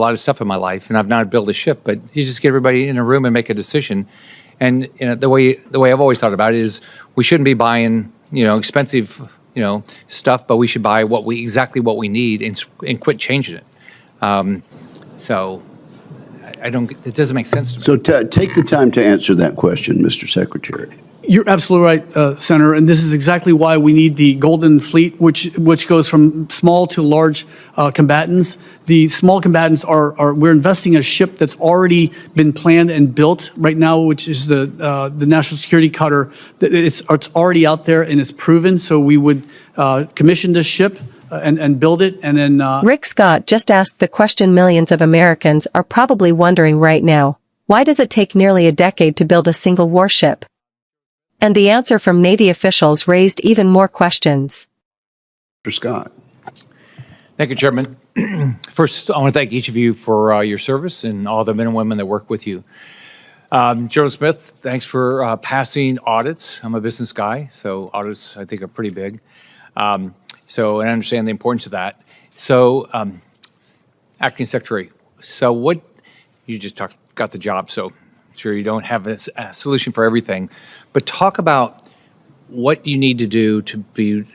a lot of stuff in my life, and I've not built a ship, but you just get everybody in a room and make a decision. And the way I've always thought about it is we shouldn't be buying, expensive, stuff, but we should buy exactly what we need and quit changing it. So it doesn't make sense to me. So take the time to answer that question, Mr. Secretary. You're absolutely right, Senator, and this is exactly why we need the Golden Fleet, which goes from small to large combatants. The small combatants we're investing in a ship that's already been planned and built right now, which is the National Security Cutter. It's already out there and it's proven, so we would commission this ship and build it, and then... Rick Scott just asked the question millions of Americans are probably wondering right now. Why does it take nearly a decade to build a single warship? And the answer from Navy officials raised even more questions. Mr. Scott. Thank you, Chairman. First, I want to thank each of you for your service and all the men and women that work with you. General Smith, thanks for passing audits. I'm a business guy, so audits, I think, are pretty big. And I understand the importance of that. So, Acting Secretary, so you just got the job, so I'm sure you don't have a solution for everything, but talk about what you need to do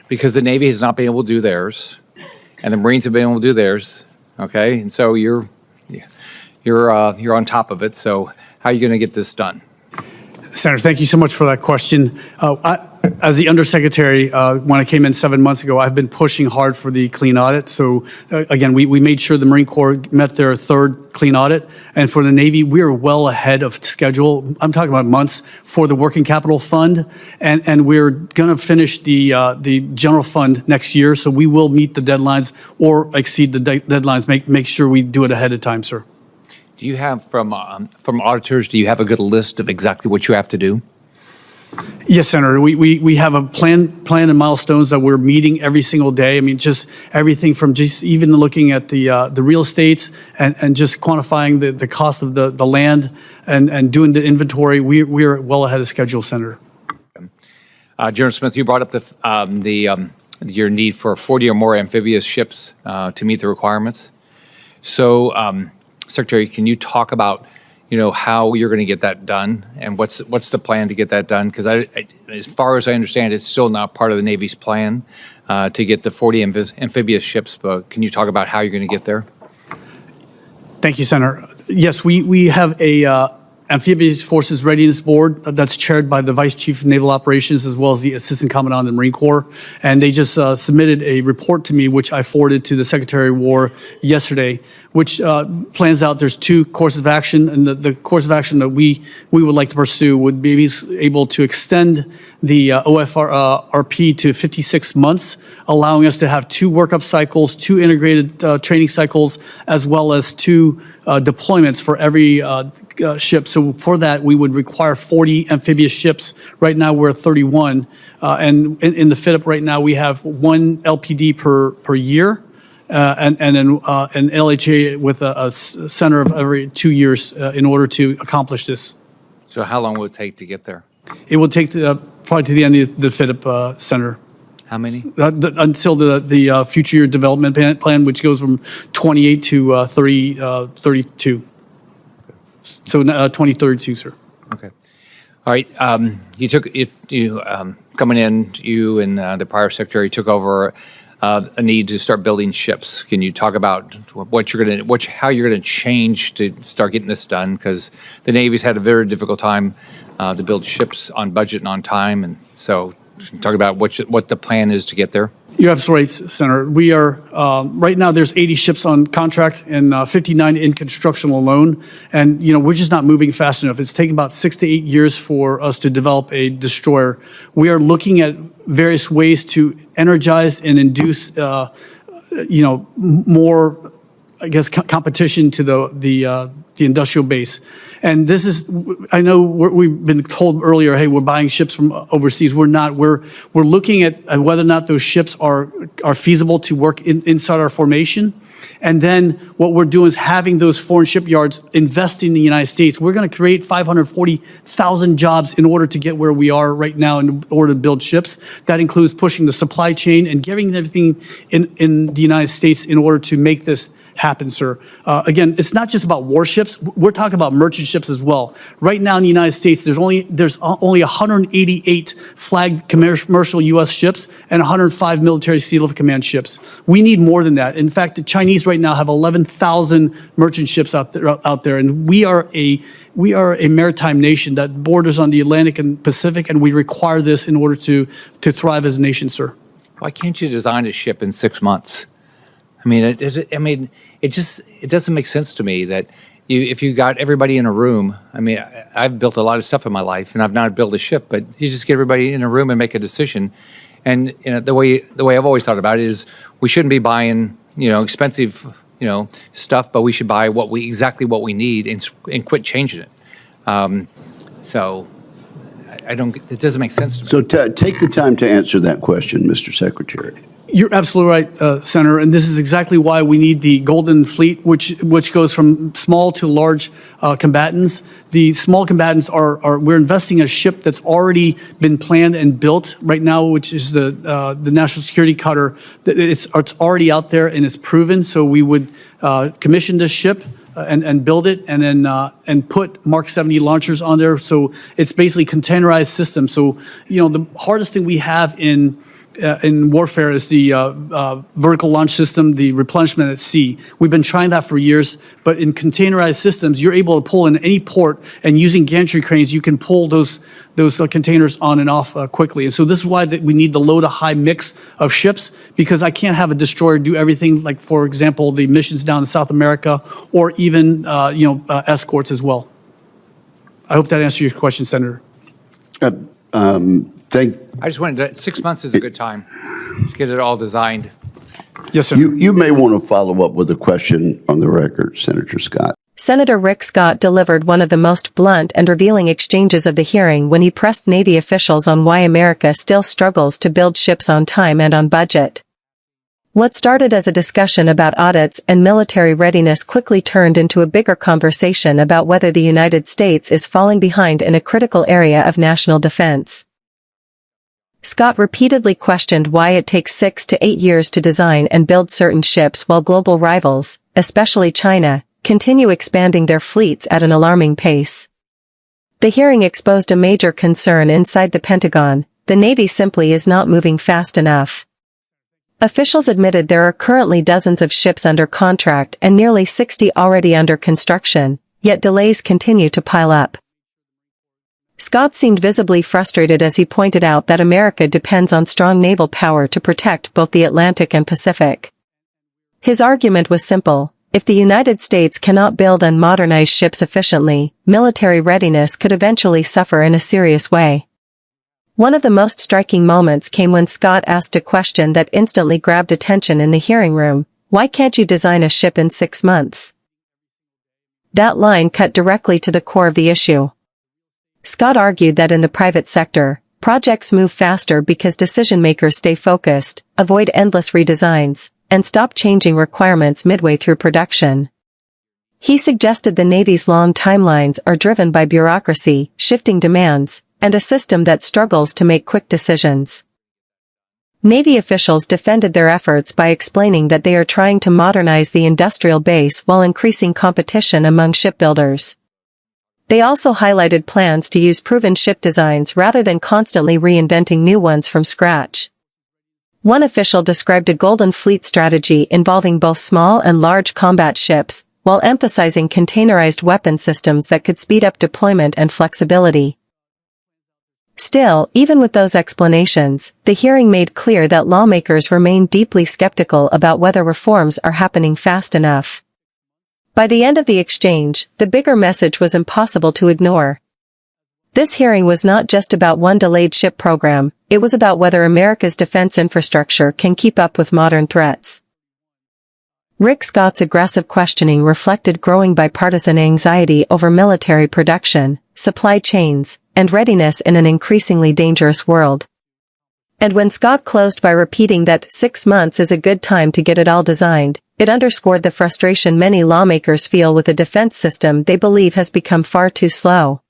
because the Navy has not been able to do theirs, and the Marines have been able to do theirs, okay? And so you're on top of it, so how are you going to get this done? Senator, thank you so much for that question. As the Undersecretary, when I came in 7 months ago, I've been pushing hard for the clean audit. So again, we made sure the Marine Corps met their third clean audit. And for the Navy, we are well ahead of schedule. I'm talking about months for the working capital fund. And we're going to finish the general fund next year. So we will meet the deadlines or exceed the deadlines, make sure we do it ahead of time, sir. Do you have, from auditors, do you have a good list of exactly what you have to do? Yes, Senator. We have a plan and milestones that we're meeting every single day. I mean, just everything from just even looking at the real estates and just quantifying the cost of the land and doing the inventory. We're well ahead of schedule, Senator. General Smith, you brought up your need for 40 or more amphibious ships to meet the requirements. So, Secretary, can you talk about how you're going to get that done, and what's the plan to get that done? Because as far as I understand, it's still not part of the Navy's plan to get the 40 amphibious ships. But can you talk about how you're going to get there? Thank you, Senator. Yes, we have a Amphibious Forces Readiness Board that's chaired by the Vice Chief of Naval Operations as well as the Assistant Commandant of the Marine Corps. And they just submitted a report to me, which I forwarded to the Secretary of War yesterday, which plans out there's two courses of action. And the course of action that we would like to pursue would be able to extend the OFRP to 56 months, allowing us to have 2 workup cycles, 2 integrated training cycles, as well as 2 deployments for every ship. So for that, we would require 40 amphibious ships. Right now, we're at 31. And in the fit-up right now, we have 1 LPD per year, and then an LHA with a center of every 2 years in order to accomplish this. So how long will it take to get there? It will take probably to the end of the fit-up, Senator. How many? Until the future year development plan, which goes from 28 to 32. So 2032, sir. Okay. All right. You coming in, you and the prior secretary took over a need to start building ships. Can you talk about how you're going to change to start getting this done? Because the Navy's had a very difficult time to build ships on budget and on time, and so talk about what the plan is to get there. You're absolutely right, Senator. We are, right now there's 80 ships on contract and 59 in construction alone. And, we're just not moving fast enough. It's taken about 6 to 8 years for us to develop a destroyer. We are looking at various ways to energize and induce, more, I guess, competition to the industrial base. And this is, I know we've been told earlier, hey, we're buying ships from overseas. We're not. We're looking at whether or not those ships are feasible to work inside our formation. And then what we're doing is having those foreign shipyards investing in the United States. We're going to create 540,000 jobs in order to get where we are right now in order to build ships. That includes pushing the supply chain and getting everything in the United States in order to make this happen, sir. Again, it's not just about warships. We're talking about merchant ships as well. Right now in the United States, there's only 188 flagged commercial U.S. ships and 105 military Sea Level Command ships. We need more than that. In fact, the Chinese right now have 11,000 merchant ships out there, and we are a maritime nation that borders on the Atlantic and Pacific, and we require this in order to thrive as a nation, sir. Why can't you design a ship in 6 months? I mean, it doesn't make sense to me that if you got everybody in a room. I mean, I've built a lot of stuff in my life, and I've not built a ship, but you just get everybody in a room and make a decision. And the way I've always thought about it is, we shouldn't be buying expensive stuff, but we should buy exactly what we need and quit changing it. So it doesn't make sense to me. So take the time to answer that question, Mr. Secretary. You're absolutely right, Senator, and this is exactly why we need the Golden Fleet, which goes from small to large combatants. The small combatants we're investing in a ship that's already been planned and built right now, which is the National Security Cutter. It's already out there and it's proven. So we would commission this ship and build it, and then and put Mark 70 launchers on there. So it's basically containerized system. So the hardest thing we have in warfare is the vertical launch system, the replenishment at sea. We've been trying that for years, but in containerized systems, you're able to pull in any port, and using gantry cranes, you can pull those containers on and off quickly. And so this is why we need the low to high mix of ships, because I can't have a destroyer do everything, like, for example, the missions down in South America, or even escorts as well. I hope that answers your question, Senator. I just wanted 6 months is a good time to get it all designed. Yes, sir. You may want to follow up with a question on the record, Senator Scott. Senator Rick Scott delivered one of the most blunt and revealing exchanges of the hearing when he pressed Navy officials on why America still struggles to build ships on time and on budget. What started as a discussion about audits and military readiness quickly turned into a bigger conversation about whether the United States is falling behind in a critical area of national defense. Scott repeatedly questioned why it takes 6 to 8 years to design and build certain ships while global rivals, especially China, continue expanding their fleets at an alarming pace. The hearing exposed a major concern inside the Pentagon: the Navy simply is not moving fast enough. Officials admitted there are currently dozens of ships under contract and nearly 60 already under construction, yet delays continue to pile up. Scott seemed visibly frustrated as he pointed out that America depends on strong naval power to protect both the Atlantic and Pacific. His argument was simple: if the United States cannot build and modernize ships efficiently, military readiness could eventually suffer in a serious way. One of the most striking moments came when Scott asked a question that instantly grabbed attention in the hearing room: why can't you design a ship in 6 months? That line cut directly to the core of the issue. Scott argued that in the private sector, projects move faster because decision-makers stay focused, avoid endless redesigns, and stop changing requirements midway through production. He suggested the Navy's long timelines are driven by bureaucracy, shifting demands, and a system that struggles to make quick decisions. Navy officials defended their efforts by explaining that they are trying to modernize the industrial base while increasing competition among shipbuilders. They also highlighted plans to use proven ship designs rather than constantly reinventing new ones from scratch. One official described a Golden Fleet strategy involving both small and large combat ships, while emphasizing containerized weapon systems that could speed up deployment and flexibility. Still, even with those explanations, the hearing made clear that lawmakers remain deeply skeptical about whether reforms are happening fast enough. By the end of the exchange, the bigger message was impossible to ignore. This hearing was not just about one delayed ship program, it was about whether America's defense infrastructure can keep up with modern threats. Rick Scott's aggressive questioning reflected growing bipartisan anxiety over military production, supply chains, and readiness in an increasingly dangerous world. And when Scott closed by repeating that 6 months is a good time to get it all designed, it underscored the frustration many lawmakers feel with a defense system they believe has become far too slow.